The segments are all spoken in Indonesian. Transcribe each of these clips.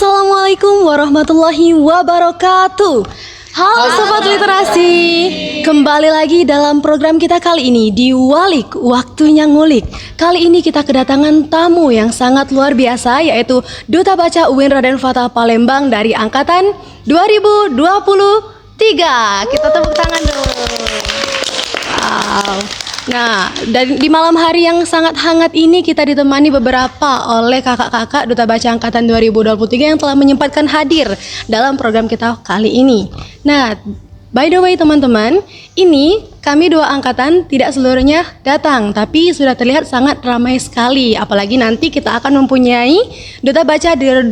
Assalamualaikum warahmatullahi wabarakatuh. Halo Sobat Literasi, kembali lagi dalam program kita kali ini di Walik, Waktunya Ngulik. Kali ini kita kedatangan tamu yang sangat luar biasa, yaitu Duta Baca UIN Raden Fatah Palembang dari Angkatan 2023. Kita tepuk tangan dulu. Wow. Nah, dan di malam hari yang sangat hangat ini kita ditemani beberapa oleh kakak-kakak Duta Baca Angkatan 2023 yang telah menyempatkan hadir dalam program kita kali ini. Nah, by the way teman-teman, ini kami dua angkatan tidak seluruhnya datang, tapi sudah terlihat sangat ramai sekali. Apalagi nanti kita akan mempunyai Duta Baca di 2025.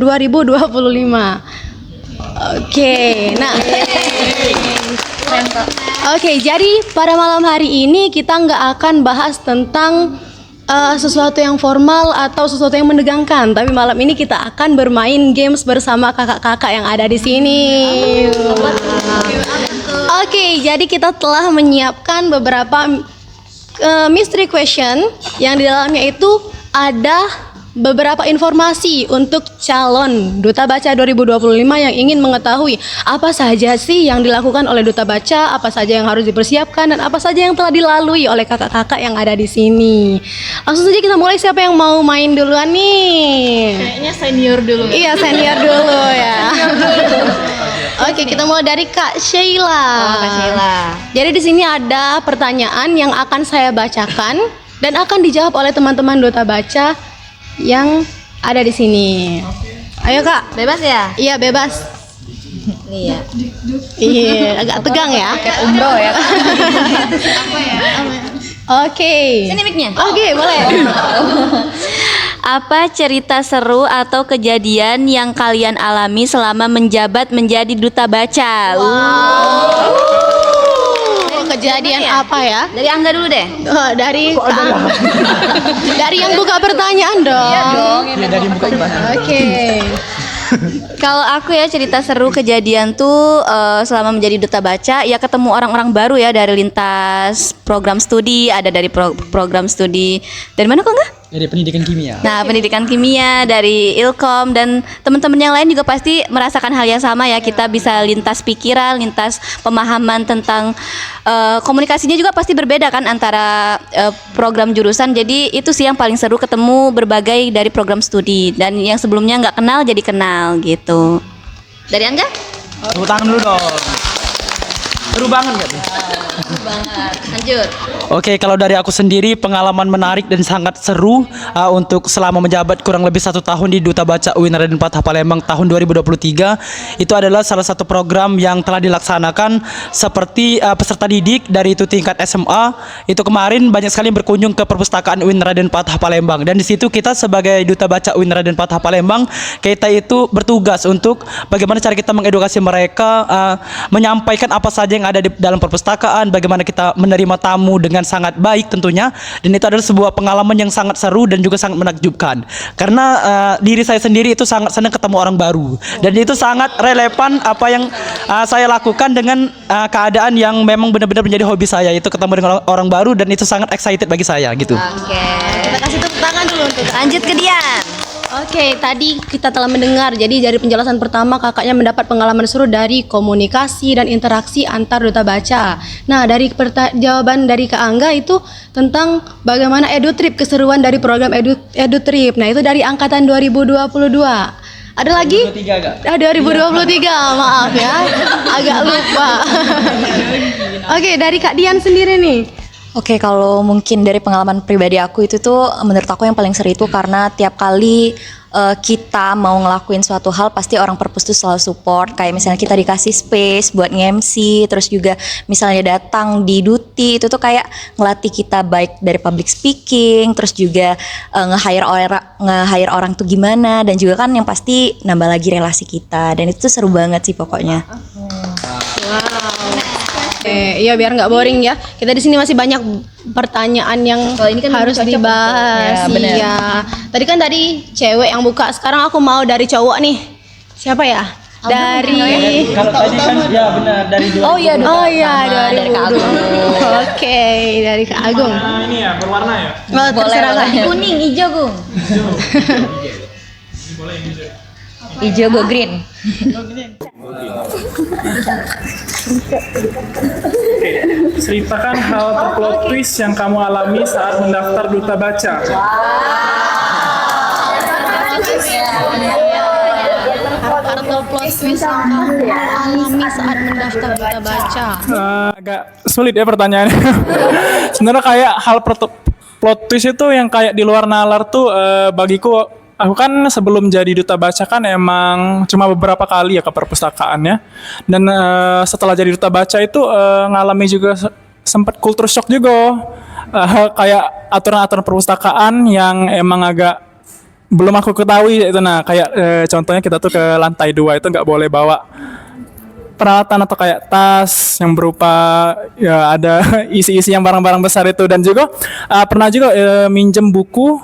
Oke, nah Oke, jadi pada malam hari ini kita nggak akan bahas tentang sesuatu yang formal atau sesuatu yang menegangkan, tapi malam ini kita akan bermain games bersama kakak-kakak yang ada di sini. Oke, jadi kita telah menyiapkan beberapa mystery question yang di dalamnya itu ada beberapa informasi untuk calon Duta Baca 2025 yang ingin mengetahui apa saja sih yang dilakukan oleh Duta Baca, apa saja yang harus dipersiapkan, dan apa saja yang telah dilalui oleh kakak-kakak yang ada di sini. Langsung saja kita mulai, siapa yang mau main duluan nih? Kayaknya senior dulu. Iya, senior dulu ya. Oke, kita mulai dari Kak Sheila. Kak Sheila. Jadi di sini ada pertanyaan yang akan saya bacakan dan akan dijawab oleh teman-teman Duta Baca yang ada di sini. Ayo Kak. Bebas ya? Iya, bebas. Iya. Iya, agak tegang ya. Kayak umroh ya. Oke. Sini mic-nya. Oke, boleh. Apa cerita seru atau kejadian yang kalian alami selama menjabat menjadi Duta Baca? Kejadian apa ya? Dari Angga dulu deh. Dari dari yang buka pertanyaan dong. Iya dong. Ya dari buka Oke. Kalau aku ya, cerita seru kejadian tuh selama menjadi Duta Baca ya, ketemu orang-orang baru ya dari lintas program studi, ada dari program studi dari mana kok enggak? Dari pendidikan kimia. Nah, pendidikan kimia dari Ilkom, dan teman-teman yang lain juga pasti merasakan hal yang sama ya. Kita bisa lintas pikiran, lintas pemahaman tentang komunikasinya juga pasti berbeda kan antara program jurusan. Jadi itu sih yang paling seru, ketemu berbagai dari program studi, dan yang sebelumnya nggak kenal jadi kenal gitu. Dari Angga? Tepuk tangan dulu dong. Seru banget gak tuh? Banget. Lanjut. Oke, kalau dari aku sendiri pengalaman menarik dan sangat seru untuk selama menjabat kurang lebih 1 tahun di Duta Baca UIN Raden Fatah Palembang tahun 2023, itu adalah salah satu program yang telah dilaksanakan seperti peserta didik dari itu tingkat SMA. Itu kemarin banyak sekali berkunjung ke perpustakaan UIN Raden Fatah Palembang, dan di situ kita sebagai Duta Baca UIN Raden Fatah Palembang, kita itu bertugas untuk bagaimana cara kita mengedukasi mereka, menyampaikan apa saja yang ada di dalam perpustakaan, bagaimana kita menerima tamu dengan sangat baik tentunya. Dan itu adalah sebuah pengalaman yang sangat seru dan juga sangat menakjubkan, karena diri saya sendiri itu sangat senang ketemu orang baru, dan itu sangat relevan apa yang saya lakukan dengan keadaan yang memang benar-benar menjadi hobi saya, itu ketemu dengan orang baru, dan itu sangat excited bagi saya gitu. Oke. Kita kasih tepuk tangan dulu untuk Lanjut ke Dian. Oke, tadi kita telah mendengar, jadi dari penjelasan pertama kakaknya mendapat pengalaman seru dari komunikasi dan interaksi antar Duta Baca. Nah, dari jawaban dari Kak Angga itu tentang bagaimana EduTrip, keseruan dari program EduTrip. Nah, itu dari angkatan 2022. Ada lagi? 2023, maaf ya, agak lupa. Oke, dari Kak Dian sendiri nih. Oke, kalau mungkin dari pengalaman pribadi aku itu tuh menurut aku yang paling seru itu karena tiap kali kita mau ngelakuin suatu hal pasti orang perpus tuh selalu support. Kayak misalnya kita dikasih space buat nge-MC, terus juga misalnya datang di duty, itu tuh kayak ngelatih kita baik dari public speaking, terus juga nge-hire orang tuh gimana, dan juga kan yang pasti nambah lagi relasi kita, dan itu tuh seru banget sih pokoknya. Iya, biar nggak boring ya. Kita di sini masih banyak pertanyaan yang ini kan harus cocok dibahas. untuk- ya, bener. Iya. Tadi kan cewek yang buka. Sekarang aku mau dari cowok nih. Siapa ya? Dari Kalau tadi kan ya benar dari Oh iya, dari Kak Agung. Oke, dari Kak Agung. Ini ya berwarna ya. Oh, terserah Kak. Kuning, hijau, Gung. Hijau go green. Ceritakan hal terplot twist yang kamu alami saat mendaftar Duta Baca. Atau plot twist yang kamu alami saat mendaftar Duta Baca. Agak sulit ya pertanyaannya. Sebenarnya kayak hal plot twist itu yang kayak di luar nalar tuh bagiku, aku kan sebelum jadi Duta Baca kan emang cuma beberapa kali ya ke perpustakaannya. Dan setelah jadi Duta Baca itu ngalami juga sempat culture shock juga. Kayak aturan-aturan perpustakaan yang emang agak belum aku ketahui itu. Nah kayak contohnya kita tuh ke lantai 2 itu nggak boleh bawa peralatan atau kayak tas yang berupa ya ada isi-isi yang barang-barang besar itu. Dan juga pernah juga minjem buku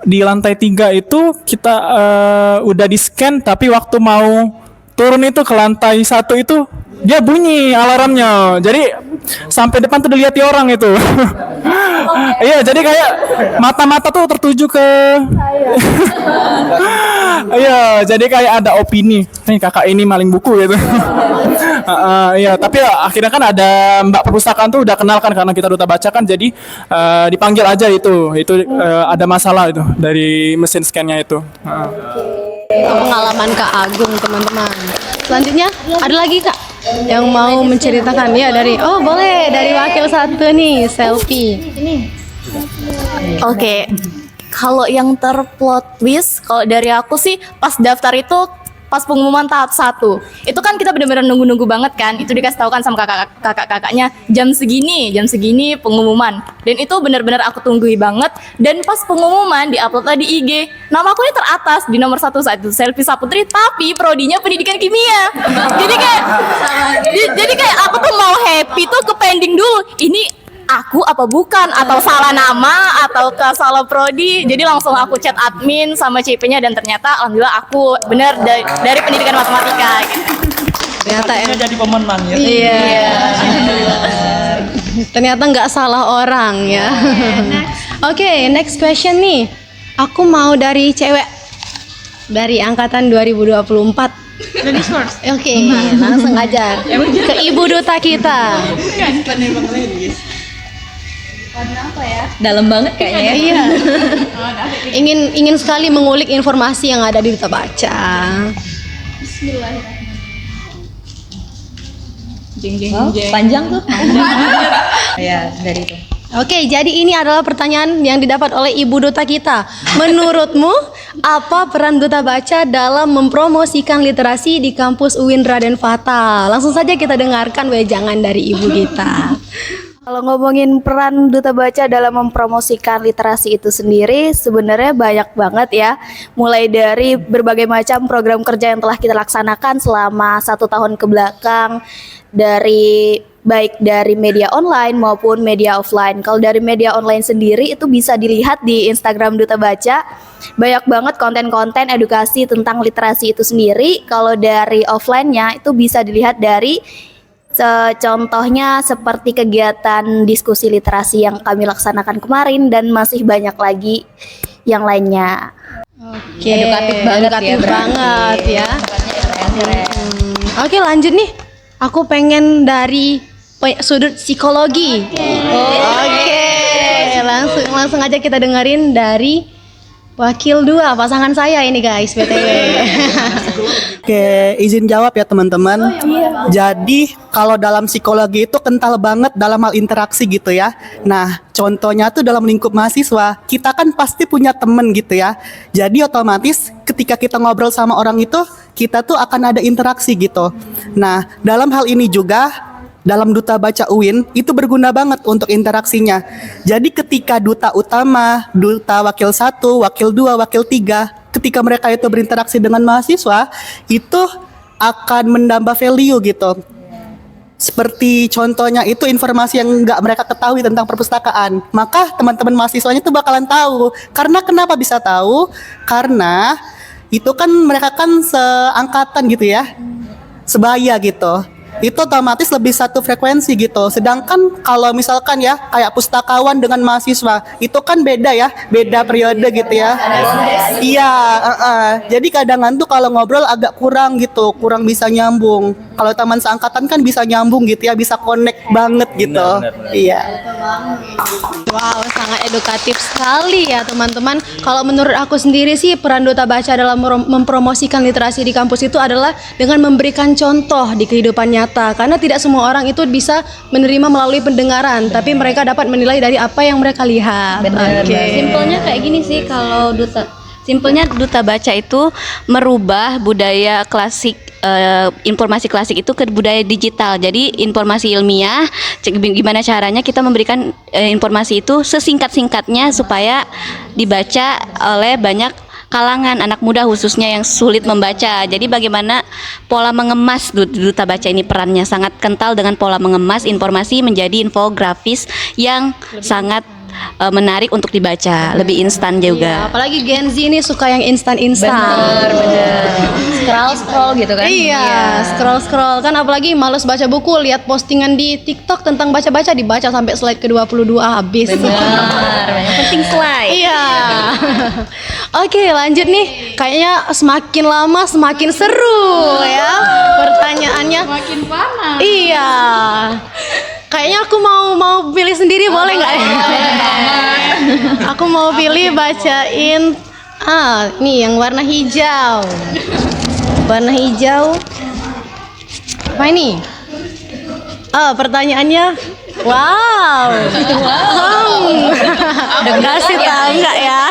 di lantai 3 itu kita udah di scan, tapi waktu mau turun itu ke lantai 1 itu dia bunyi alarmnya, jadi sampai depan tuh dilihat orang itu. Iya, jadi kayak mata-mata tuh tertuju ke iya, jadi kayak ada opini nih kakak ini maling buku gitu. Iya, tapi ya, akhirnya kan ada mbak perpustakaan tuh udah kenal kan karena kita Duta Baca kan, jadi dipanggil aja itu ada masalah itu dari mesin scan-nya itu. Pengalaman Kak Agung, teman-teman. Selanjutnya ada lagi Kak yang mau menceritakan ya boleh dari wakil satu nih, Selfie. Oke, kalau yang terplot twist, kalau dari aku sih pas daftar itu pas pengumuman tahap 1 itu kan kita benar-benar nunggu-nunggu banget kan, itu dikasih tahu kan sama kakak-kakaknya jam segini pengumuman, dan itu benar-benar aku tunggui banget. Dan pas pengumuman diupload di IG, nama aku ini teratas di nomor 1 saat itu, Selfie Saputri, tapi prodinya pendidikan kimia. jadi kayak aku tuh mau happy tuh ke pending dulu, ini aku apa bukan, atau salah nama atau ke salah prodi. Jadi langsung aku chat admin sama CP-nya, dan ternyata alhamdulillah aku benar dari pendidikan matematika gitu. Ternyata jadi pemenang ya. Iya. Ternyata nggak salah orang ya. Oke, next question nih. Aku mau dari cewek dari angkatan 2024. Oke, langsung ajar ke Ibu Duta kita. Dalam banget kayaknya ya. Iya. Ingin sekali mengulik informasi yang ada di Duta Baca. Panjang tuh. Ya, dari itu. Oke, jadi ini adalah pertanyaan yang didapat oleh Ibu Duta kita. Menurutmu, apa peran Duta Baca dalam mempromosikan literasi di kampus UIN Raden Fata? Langsung saja kita dengarkan wejangan dari Ibu kita. Kalau ngomongin peran Duta Baca dalam mempromosikan literasi itu sendiri, sebenarnya banyak banget ya. Mulai dari berbagai macam program kerja yang telah kita laksanakan selama 1 tahun ke belakang, baik dari media online maupun media offline. Kalau dari media online sendiri itu bisa dilihat di Instagram Duta Baca. Banyak banget konten-konten edukasi tentang literasi itu sendiri. Kalau dari offline-nya itu bisa dilihat dari contohnya seperti kegiatan diskusi literasi yang kami laksanakan kemarin, dan masih banyak lagi yang lainnya. Oke, Edukatif banget ya, berarti. banget ya. Keren. Oke, lanjut nih. Aku pengen dari sudut psikologi. Oke. Langsung aja kita dengerin dari wakil 2 pasangan saya ini guys, BTW. Oke, izin jawab ya teman-teman. Jadi kalau dalam psikologi itu kental banget dalam hal interaksi gitu ya. Nah, contohnya tuh dalam lingkup mahasiswa, kita kan pasti punya temen gitu ya. Jadi otomatis ketika kita ngobrol sama orang itu, kita tuh akan ada interaksi gitu. Nah, dalam hal ini juga dalam Duta Baca UIN itu berguna banget untuk interaksinya. Jadi ketika duta utama, duta wakil 1, wakil 2, wakil 3, ketika mereka itu berinteraksi dengan mahasiswa, itu akan menambah value gitu. Seperti contohnya itu informasi yang nggak mereka ketahui tentang perpustakaan, maka teman-teman mahasiswanya itu bakalan tahu. Karena kenapa bisa tahu? Karena itu kan mereka kan seangkatan gitu ya, sebaya gitu. itu otomatis lebih satu frekuensi gitu. Sedangkan kalau misalkan ya kayak pustakawan dengan mahasiswa itu kan beda ya, beda periode gitu ya. Iya, jadi kadang tuh kalau ngobrol agak kurang gitu, kurang bisa nyambung. Kalau teman seangkatan kan bisa nyambung gitu ya, bisa connect banget gitu. Iya. Wow, sangat edukatif sekali ya teman-teman. Kalau menurut aku sendiri sih peran Duta Baca dalam mempromosikan literasi di kampus itu adalah dengan memberikan contoh di kehidupan nyata. Karena tidak semua orang itu bisa menerima melalui pendengaran, tapi mereka dapat menilai dari apa yang mereka lihat. Oke. Simpelnya kayak gini sih kalau Duta Baca itu merubah budaya klasik, informasi klasik itu ke budaya digital. Jadi informasi ilmiah, gimana caranya kita memberikan informasi itu sesingkat-singkatnya supaya dibaca oleh banyak kalangan anak muda khususnya yang sulit membaca. Jadi bagaimana pola mengemas Duta Baca ini perannya sangat kental dengan pola mengemas informasi menjadi infografis yang sangat menarik untuk dibaca, lebih instan juga. Apalagi Gen Z ini suka yang instan-instan. Bener. Scroll gitu kan. Iya, scroll kan, apalagi males baca buku, lihat postingan di TikTok tentang baca-baca, dibaca sampai slide ke-22 habis. Penting slide. Iya. Oke, lanjut nih. Kayaknya semakin lama semakin seru ya pertanyaannya. Semakin panas. Iya. Kayaknya aku mau pilih sendiri, boleh nggak ya? Aku mau pilih bacain nih yang warna hijau. Warna hijau. Apa ini? Pertanyaannya, wow. Kasih tahu nggak ya?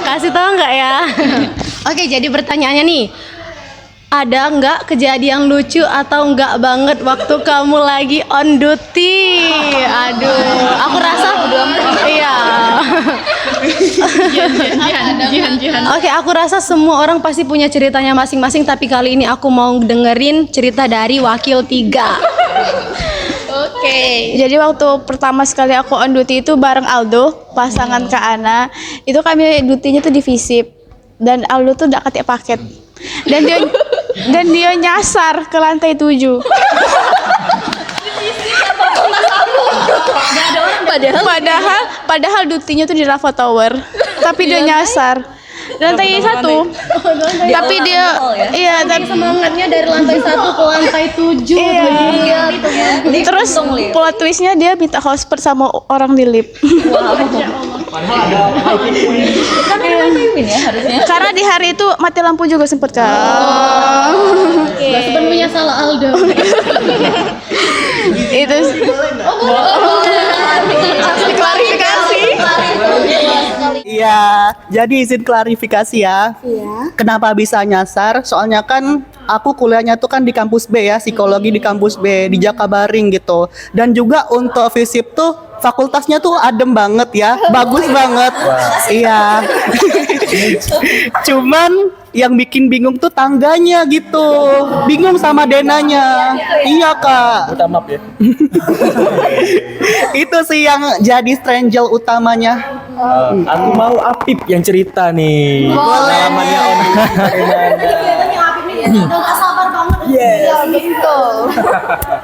Kasih tahu nggak ya? Oke, jadi pertanyaannya nih. Ada nggak kejadian lucu atau nggak banget waktu kamu lagi on duty? Aduh, aku rasa iya. Oke, aku rasa semua orang pasti punya ceritanya masing-masing, tapi kali ini aku mau dengerin cerita dari wakil 3. Oke. Jadi waktu pertama sekali aku on duty itu bareng Aldo, pasangan Kak Ana. Itu kami dutinya tuh di Visip. Dan Aldo tuh udah ketik paket. Dan dia nyasar ke lantai 7. Padahal dutinya tuh di Rafa Tower. Tapi dia nyasar lantai 1. Tapi dia tapi Semangatnya dari lantai 1 ke lantai 7. terus plot twistnya dia minta hotspot sama orang di lift. Karena di hari itu mati lampu juga sempet kan. Gak sepenuhnya salah Aldo. Itu klarifikasi. Iya, jadi izin klarifikasi ya. Kenapa bisa nyasar? Soalnya kan aku kuliahnya tuh kan di kampus B ya, psikologi di kampus B di Jakabaring gitu. Dan juga untuk FISIP tuh fakultasnya tuh adem banget ya, bagus banget. Iya. Cuman yang bikin bingung tuh tangganya gitu. Bingung sama denanya. Iya, Kak. Minta maaf ya. Itu sih yang jadi strangle utamanya. Aku mau Apip yang cerita nih. Pengalamannya on Gak sabar banget. Yes. Gitu.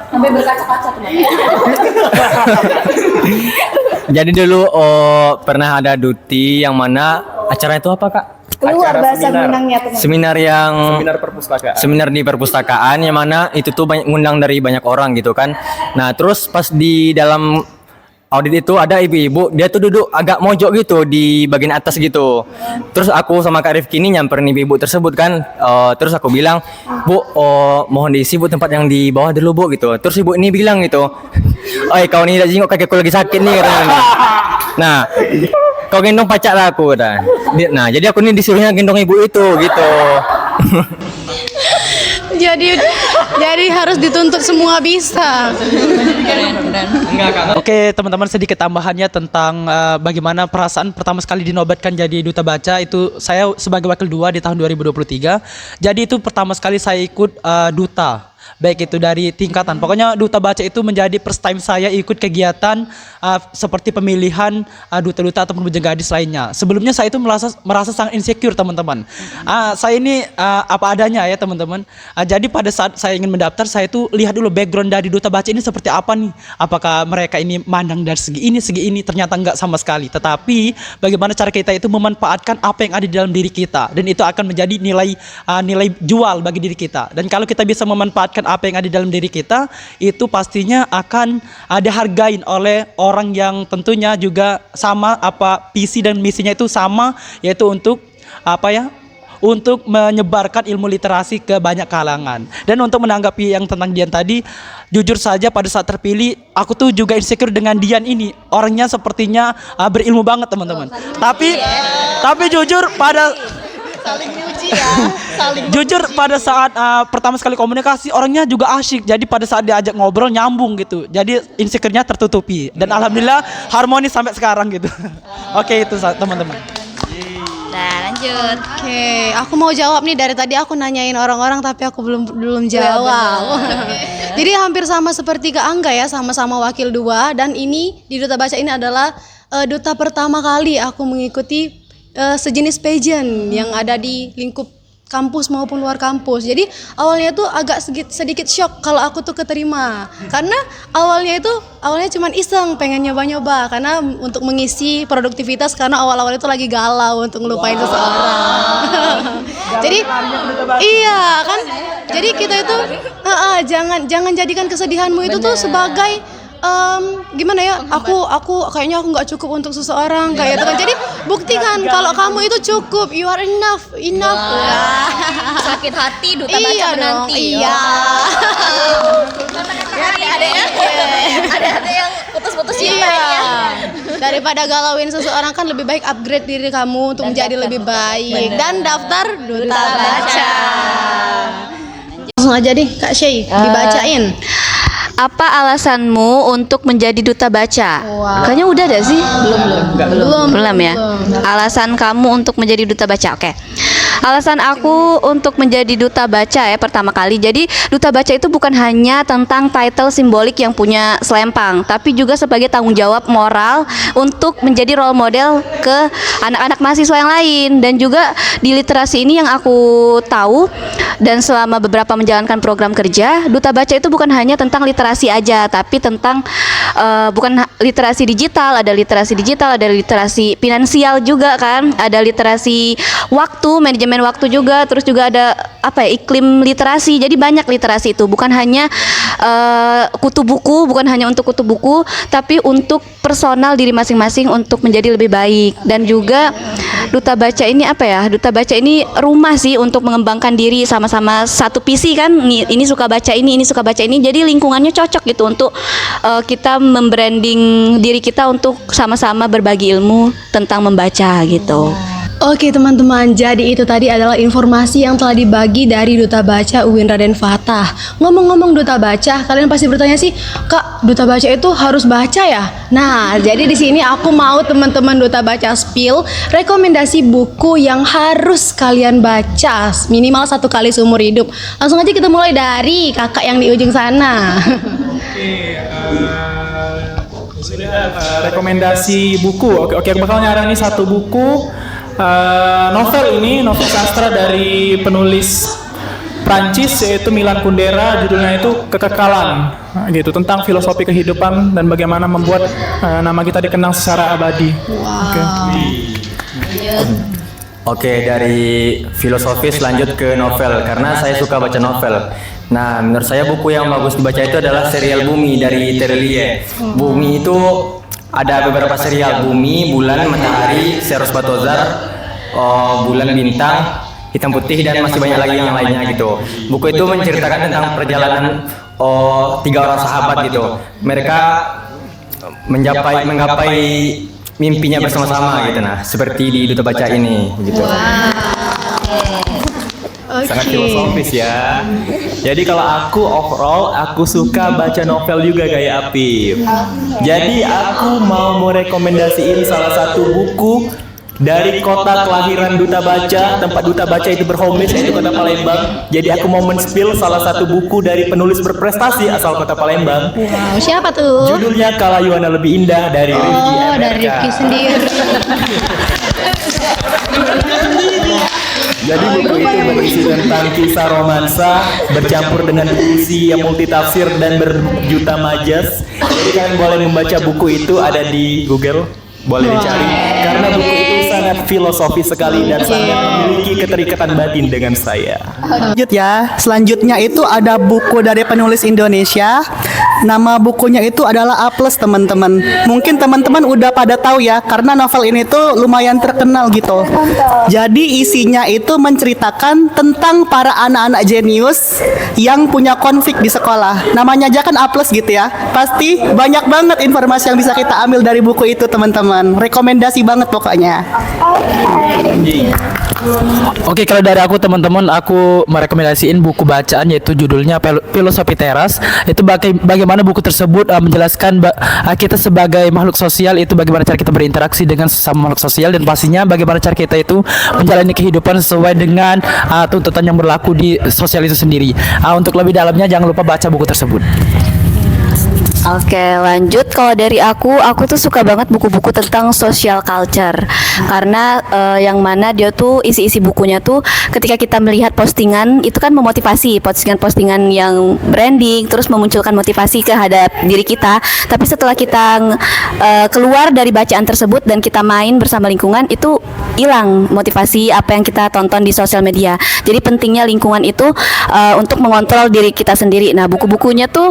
Sampai berkaca-kaca teman. Jadi dulu pernah ada duty yang mana acara itu apa, Kak? Keluar bahasa Minangnya teman. Seminar perpustakaan. Seminar di perpustakaan yang mana itu tuh banyak ngundang dari banyak orang gitu kan. Nah, terus pas di dalam audit itu ada ibu-ibu, dia tuh duduk agak mojok gitu di bagian atas gitu. Terus aku sama Kak Rifki ini nyamperin ibu-ibu tersebut kan. Terus aku bilang, "Bu, mohon diisi Bu tempat yang di bawah dulu Bu," gitu. Terus ibu ini bilang gitu, "Oi, kau ini jenguk kakekku lagi sakit nih," katanya. Nah, kau gendong pacar aku dah. Nah, jadi aku ini disuruhnya gendong ibu itu gitu. Jadi harus dituntut semua bisa. Oke, teman-teman, sedikit tambahannya tentang bagaimana perasaan pertama sekali dinobatkan jadi Duta Baca. Itu saya sebagai wakil 2 di tahun 2023. Jadi itu pertama sekali saya ikut duta. baik itu dari tingkatan. Pokoknya Duta Baca itu menjadi first time saya ikut kegiatan seperti pemilihan duta-duta ataupun bujang gadis lainnya. Sebelumnya saya itu merasa sangat insecure, teman-teman. Saya ini apa adanya ya, teman-teman. Jadi pada saat saya ingin mendaftar, saya itu lihat dulu background dari Duta Baca ini seperti apa nih. Apakah mereka ini mandang dari segi ini, ternyata enggak sama sekali. Tetapi bagaimana cara kita itu memanfaatkan apa yang ada di dalam diri kita, dan itu akan menjadi nilai jual bagi diri kita. Dan kalau kita bisa memanfaatkan apa yang ada di dalam diri kita, itu pastinya akan dihargain oleh orang yang tentunya juga sama visi dan misinya itu sama, yaitu untuk untuk menyebarkan ilmu literasi ke banyak kalangan. Dan untuk menanggapi yang tentang Dian tadi, jujur saja pada saat terpilih, aku tuh juga insecure dengan Dian ini. Orangnya sepertinya berilmu banget, teman-teman. Tapi jujur pada jujur pada saat pertama sekali komunikasi, orangnya juga asyik. Jadi pada saat diajak ngobrol nyambung gitu. Jadi insecure-nya tertutupi. Dan alhamdulillah harmonis sampai sekarang gitu. Oke, itu teman-teman. Nah, lanjut. Oke, aku mau jawab nih. Dari tadi aku nanyain orang-orang tapi aku belum jawab. Jadi hampir sama seperti Kak Angga ya, sama-sama wakil 2, dan ini di Duta Baca ini adalah duta pertama kali aku mengikuti sejenis pageant yang ada di lingkup kampus maupun luar kampus. Jadi awalnya tuh agak sedikit shock kalau aku tuh keterima, karena awalnya cuman iseng pengen nyoba-nyoba karena untuk mengisi produktivitas, karena awal-awal itu lagi galau untuk ngelupain seseorang. Jadi iya kan, jadi kita itu jangan jadikan kesedihanmu itu tuh sebagai gimana ya, aku kayaknya aku nggak cukup untuk seseorang kayak itu kan. Jadi buktikan kalau kamu itu cukup, you are enough. Sakit hati Duta Baca Iya menanti. dong, iya. Ada yang putus-putus cinta Iya. ya. Daripada galauin seseorang kan lebih baik upgrade diri kamu untuk menjadi lebih baik. Dan daftar Duta Baca. Langsung aja deh Kak Shay, dibacain. Apa alasanmu untuk menjadi Duta Baca? Wow. Kayaknya udah ada sih? Belum ya? Belum. Alasan kamu untuk menjadi Duta Baca. Oke. Alasan aku untuk menjadi Duta Baca ya, pertama kali. Jadi Duta Baca itu bukan hanya tentang title simbolik yang punya selempang, tapi juga sebagai tanggung jawab moral untuk menjadi role model ke anak-anak mahasiswa yang lain. Dan juga di literasi ini yang aku tahu, dan selama beberapa menjalankan program kerja, Duta Baca itu bukan hanya tentang literasi aja, tapi tentang bukan literasi digital, ada literasi finansial juga kan, ada literasi waktu, manajemen waktu juga, terus juga ada iklim literasi. Jadi banyak literasi itu, bukan hanya kutu buku, bukan hanya untuk kutu buku, tapi untuk personal diri masing-masing untuk menjadi lebih baik. Dan juga Duta Baca ini Duta Baca ini rumah sih untuk mengembangkan diri, sama-sama satu visi kan. Ini suka baca ini suka baca ini. Jadi lingkungannya cocok gitu untuk kita membranding diri kita untuk sama-sama berbagi ilmu tentang membaca gitu. Oke teman-teman, jadi itu tadi adalah informasi yang telah dibagi dari Duta Baca UIN Raden Fatah. Ngomong-ngomong Duta Baca, kalian pasti bertanya sih, Kak, Duta Baca itu harus baca ya? Nah, jadi di sini aku mau teman-teman Duta Baca spill rekomendasi buku yang harus kalian baca minimal 1 kali seumur hidup. Langsung aja kita mulai dari kakak yang di ujung sana. Rekomendasi buku. Oke, aku bakal nyaranin 1 buku. Novel sastra dari penulis Prancis yaitu Milan Kundera, judulnya itu Kekekalan, gitu, tentang filosofi kehidupan dan bagaimana membuat nama kita dikenang secara abadi. Oke, dari filosofis lanjut ke novel karena saya suka baca novel. Nah, menurut saya buku yang bagus dibaca itu adalah serial Bumi dari Terelie. Bumi itu ada beberapa serial: Bumi, Bulan, Matahari, Seros Batozar, Bulan, Bintang, Hitam Putih, dan masih banyak lagi yang lainnya gitu. Buku itu menceritakan tentang perjalanan 3 orang sahabat gitu. Mereka menggapai mimpinya bersama-sama gitu. Nah, seperti di Duta Baca ini gitu. Sangat filosofis ya. Jadi kalau aku overall aku suka baca novel juga kayak Apip. Jadi aku mau merekomendasiin salah satu buku dari kota kelahiran Duta Baca, tempat Duta Baca itu berhomis, yaitu kota Palembang. Jadi aku mau men-spill salah satu buku dari penulis berprestasi asal kota Palembang. Wow, siapa tuh? Judulnya Kalayuana Lebih Indah dari Rifki Oh, MRK. dari Rifki sendiri. Jadi buku itu berisi tentang kisah romansa bercampur dengan puisi yang multitafsir dan berjuta majas. Jadi kalian boleh membaca buku itu, ada di Google, boleh dicari. Karena buku itu sangat filosofis sekali dan sangat memiliki keterikatan batin dengan saya. Lanjut ya, selanjutnya itu ada buku dari penulis Indonesia. Nama bukunya itu adalah A+, teman-teman. Mungkin teman-teman udah pada tahu ya, karena novel ini tuh lumayan terkenal gitu. Jadi isinya itu menceritakan tentang para anak-anak jenius yang punya konflik di sekolah. Namanya aja kan A+ gitu ya. Pasti banyak banget informasi yang bisa kita ambil dari buku itu, teman-teman. Rekomendasi banget pokoknya. Oke, kalau dari aku teman-teman, aku merekomendasiin buku bacaan yaitu judulnya Filosofi Teras. Itu bagaimana buku tersebut menjelaskan kita sebagai makhluk sosial itu bagaimana cara kita berinteraksi dengan sesama makhluk sosial, dan pastinya bagaimana cara kita itu menjalani kehidupan sesuai dengan tuntutan yang berlaku di sosial itu sendiri. Untuk lebih dalamnya jangan lupa baca buku tersebut. Oke, lanjut. Kalau dari aku tuh suka banget buku-buku tentang social culture. Karena yang mana dia tuh isi-isi bukunya tuh ketika kita melihat postingan itu kan memotivasi, postingan-postingan yang branding, terus memunculkan motivasi kehadap diri kita. Tapi setelah kita keluar dari bacaan tersebut dan kita main bersama lingkungan, itu hilang motivasi apa yang kita tonton di sosial media. Jadi pentingnya lingkungan itu untuk mengontrol diri kita sendiri. Nah, buku-bukunya tuh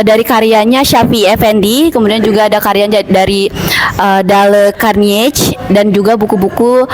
dari karyanya Syafi'i Effendi, kemudian juga ada karya dari Dale Carnegie, dan juga buku-buku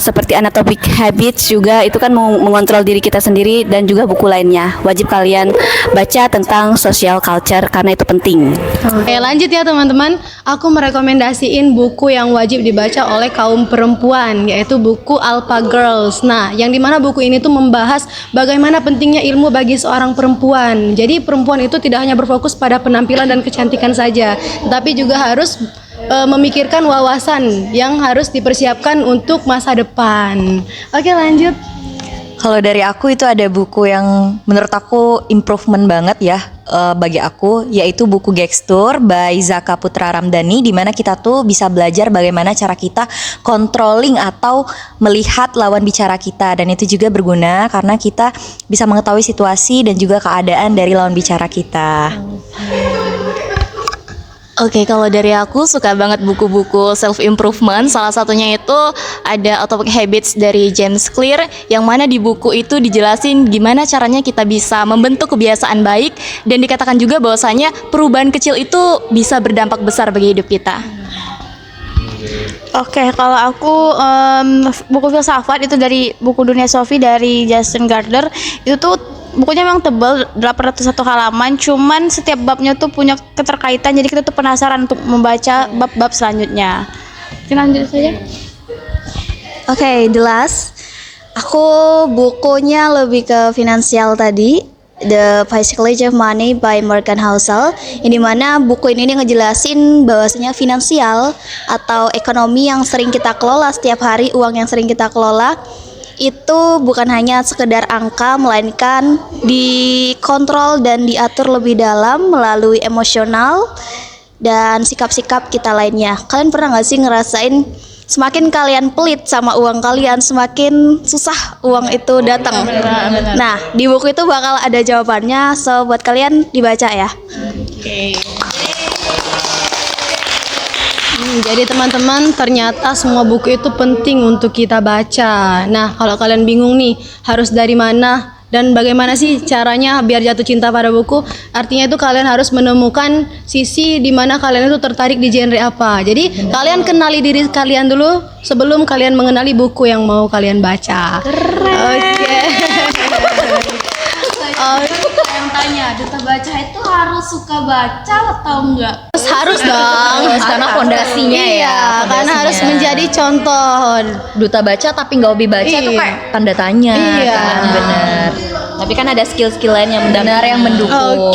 seperti Atomic Habits juga itu kan mengontrol diri kita sendiri, dan juga buku lainnya. Wajib kalian baca tentang social culture karena itu penting. Oke, lanjut ya teman-teman. Aku merekomendasiin buku yang wajib dibaca oleh kaum perempuan, yaitu buku Alpha Girls. Nah, yang dimana buku ini tuh membahas bagaimana pentingnya ilmu bagi seorang perempuan. Jadi perempuan itu tidak hanya berfokus pada penampilan dan kecantikan saja, tapi juga harus memikirkan wawasan yang harus dipersiapkan untuk masa depan. Oke, lanjut. Kalau dari aku itu ada buku yang menurut aku improvement banget ya bagi aku, yaitu buku Gestur by Zaka Putra Ramdhani, di mana kita tuh bisa belajar bagaimana cara kita controlling atau melihat lawan bicara kita, dan itu juga berguna karena kita bisa mengetahui situasi dan juga keadaan dari lawan bicara kita. Oke, kalau dari aku suka banget buku-buku self improvement. Salah satunya itu ada Atomic Habits dari James Clear, yang mana di buku itu dijelasin gimana caranya kita bisa membentuk kebiasaan baik, dan dikatakan juga bahwasanya perubahan kecil itu bisa berdampak besar bagi hidup kita. Oke, kalau aku buku filsafat itu dari buku Dunia Sofi dari Justin Gardner. Itu tuh bukunya memang tebal, 801 halaman, cuman setiap babnya tuh punya keterkaitan, jadi kita tuh penasaran untuk membaca bab-bab selanjutnya. Kita lanjut saja. Oke, the last. Aku bukunya lebih ke finansial tadi, The Psychology of Money by Morgan Housel. Ini mana buku ini ngejelasin bahwasanya finansial atau ekonomi yang sering kita kelola setiap hari, uang yang sering kita kelola itu bukan hanya sekedar angka, melainkan dikontrol dan diatur lebih dalam melalui emosional dan sikap-sikap kita lainnya. Kalian pernah gak sih ngerasain semakin kalian pelit sama uang kalian, semakin susah uang itu datang? Nah, di buku itu bakal ada jawabannya, so buat kalian dibaca ya. Jadi teman-teman, ternyata semua buku itu penting untuk kita baca. Nah, kalau kalian bingung nih harus dari mana dan bagaimana sih caranya biar jatuh cinta pada buku, artinya itu kalian harus menemukan sisi di mana kalian itu tertarik di genre apa. Jadi kalian kenali diri kalian dulu sebelum kalian mengenali buku yang mau kalian baca. Oke. Yang tanya, duta baca itu harus suka baca atau enggak? Harus dong, Karena fondasinya iya, karena harus menjadi contoh. Duta baca tapi nggak hobi baca tuh Iya. kayak tanda tanya. Iya. Kan? Bener. tapi kan ada skill-skill lain yang Benar yang mendukung.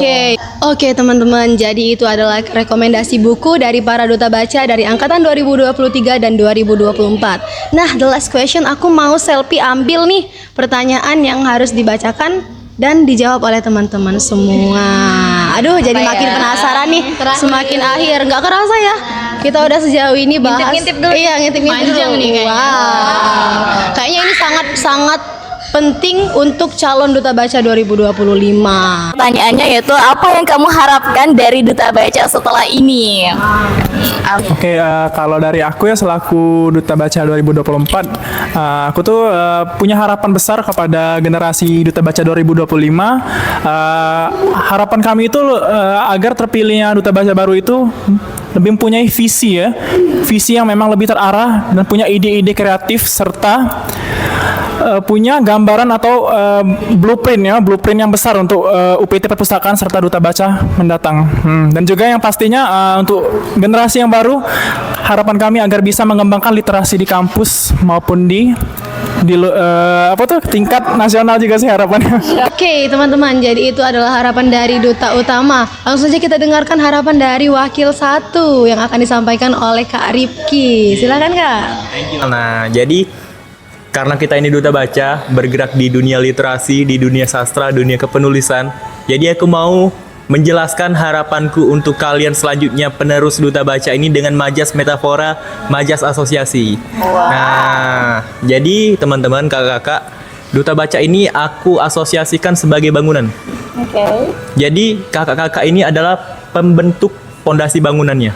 Oke teman-teman, jadi itu adalah rekomendasi buku dari para duta baca dari angkatan 2023 dan 2024. Nah, the last question, aku mau selfie ambil nih pertanyaan yang harus dibacakan dan dijawab oleh teman-teman semua. Aduh, jadi makin penasaran nih. Semakin akhir, nggak kerasa ya. Kita udah sejauh ini bahas. Ngintip-ngintip dulu. Iya, ngintip-ngintip Panjang dulu. nih kayaknya. Wow. Kayaknya ini sangat penting untuk calon duta baca 2025. Pertanyaannya yaitu apa yang kamu harapkan dari Duta Baca setelah ini? Oke, kalau dari aku ya selaku Duta Baca 2024, aku tuh punya harapan besar kepada generasi Duta Baca 2025. Harapan kami itu agar terpilihnya Duta Baca baru itu lebih mempunyai visi ya, visi yang memang lebih terarah dan punya ide-ide kreatif serta punya gambaran atau blueprint yang besar untuk UPT Perpustakaan serta Duta Baca mendatang. Dan juga yang pastinya untuk generasi yang baru, harapan kami agar bisa mengembangkan literasi di kampus maupun di tingkat nasional juga sih harapannya. Oke teman-teman, jadi itu adalah harapan dari duta utama. Langsung saja kita dengarkan harapan dari wakil satu yang akan disampaikan oleh Kak Rifki. Silakan Kak. Nah, jadi karena kita ini Duta Baca, bergerak di dunia literasi, di dunia sastra, dunia kepenulisan. Jadi aku mau menjelaskan harapanku untuk kalian selanjutnya penerus Duta Baca ini dengan majas metafora, majas asosiasi. Nah, jadi teman-teman, kakak-kakak, Duta Baca ini aku asosiasikan sebagai bangunan. Jadi kakak-kakak ini adalah pembentuk pondasi bangunannya.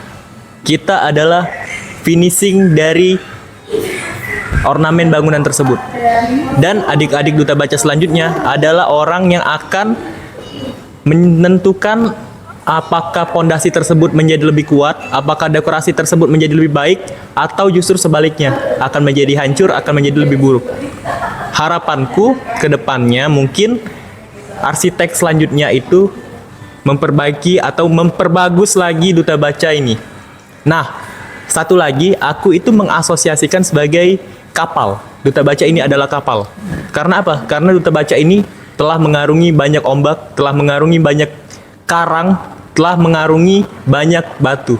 Kita adalah finishing dari ornamen bangunan tersebut. Dan adik-adik Duta Baca selanjutnya adalah orang yang akan menentukan apakah pondasi tersebut menjadi lebih kuat, apakah dekorasi tersebut menjadi lebih baik, atau justru sebaliknya akan menjadi hancur, akan menjadi lebih buruk. Harapanku ke depannya mungkin arsitek selanjutnya itu memperbaiki atau memperbagus lagi Duta Baca ini. Nah, satu lagi, aku itu mengasosiasikan sebagai kapal. Duta Baca ini adalah kapal. Karena apa? Karena Duta Baca ini telah mengarungi banyak ombak, telah mengarungi banyak karang, telah mengarungi banyak batu,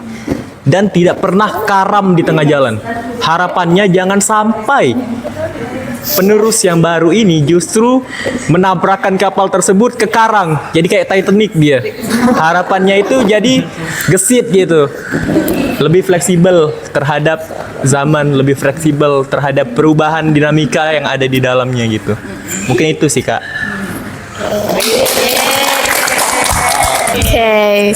dan tidak pernah karam di tengah jalan. Harapannya jangan sampai penerus yang baru ini justru menabrakkan kapal tersebut ke karang. Jadi kayak Titanic dia. Harapannya itu jadi gesit gitu. Lebih fleksibel terhadap zaman, lebih fleksibel terhadap perubahan dinamika yang ada di dalamnya gitu. Mungkin itu sih, Kak. Okay.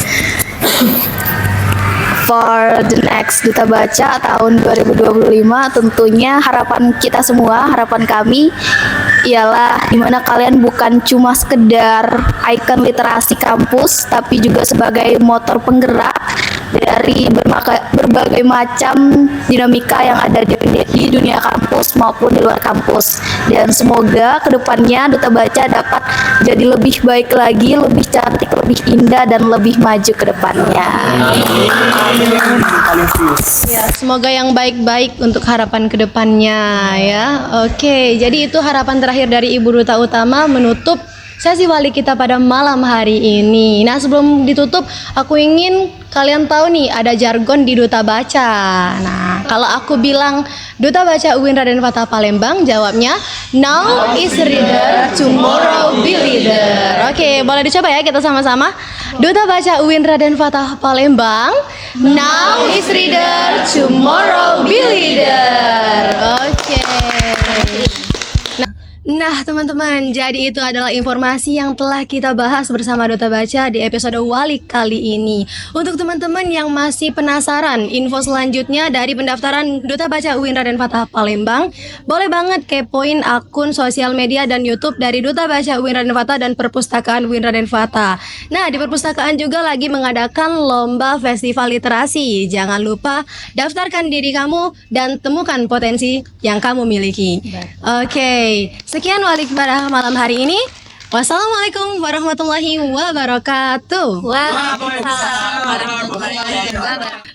For the next Duta Baca tahun 2025, tentunya harapan kita semua, harapan kami ialah dimana kalian bukan cuma sekedar ikon literasi kampus, tapi juga sebagai motor penggerak dari berbagai macam dinamika yang ada di dunia kampus maupun di luar kampus. Dan semoga kedepannya Duta Baca dapat jadi lebih baik lagi, lebih cantik, lebih indah, dan lebih maju ke depannya. Ya, semoga yang baik-baik untuk harapan kedepannya ya. Oke, jadi itu harapan terakhir dari Ibu Duta Utama menutup sesi wali kita pada malam hari ini. Nah, sebelum ditutup, aku ingin kalian tahu nih, ada jargon di Duta Baca. Nah, kalau aku bilang Duta Baca UIN Raden Fatah Palembang, jawabnya now is reader, tomorrow be leader. Oke, boleh dicoba ya kita sama-sama. Duta Baca UIN Raden Fatah Palembang, now is reader, tomorrow be leader. Oke. Nah teman-teman, jadi itu adalah informasi yang telah kita bahas bersama Duta Baca di episode Wali kali ini. Untuk teman-teman yang masih penasaran info selanjutnya dari pendaftaran Duta Baca UIN Raden Fatah Palembang, boleh banget kepoin akun sosial media dan YouTube dari Duta Baca UIN Raden Fatah dan Perpustakaan UIN Raden Fatah. Nah, di perpustakaan juga lagi mengadakan lomba festival literasi. Jangan lupa daftarkan diri kamu dan temukan potensi yang kamu miliki. Oke. Sekian wali pada malam hari ini. Wassalamualaikum warahmatullahi wabarakatuh.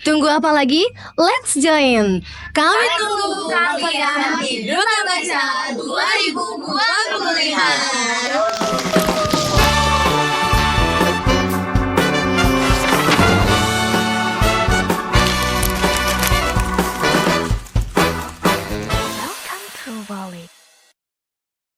Tunggu apa lagi? Let's join. Kami tunggu kalian di Duta Baca 2025.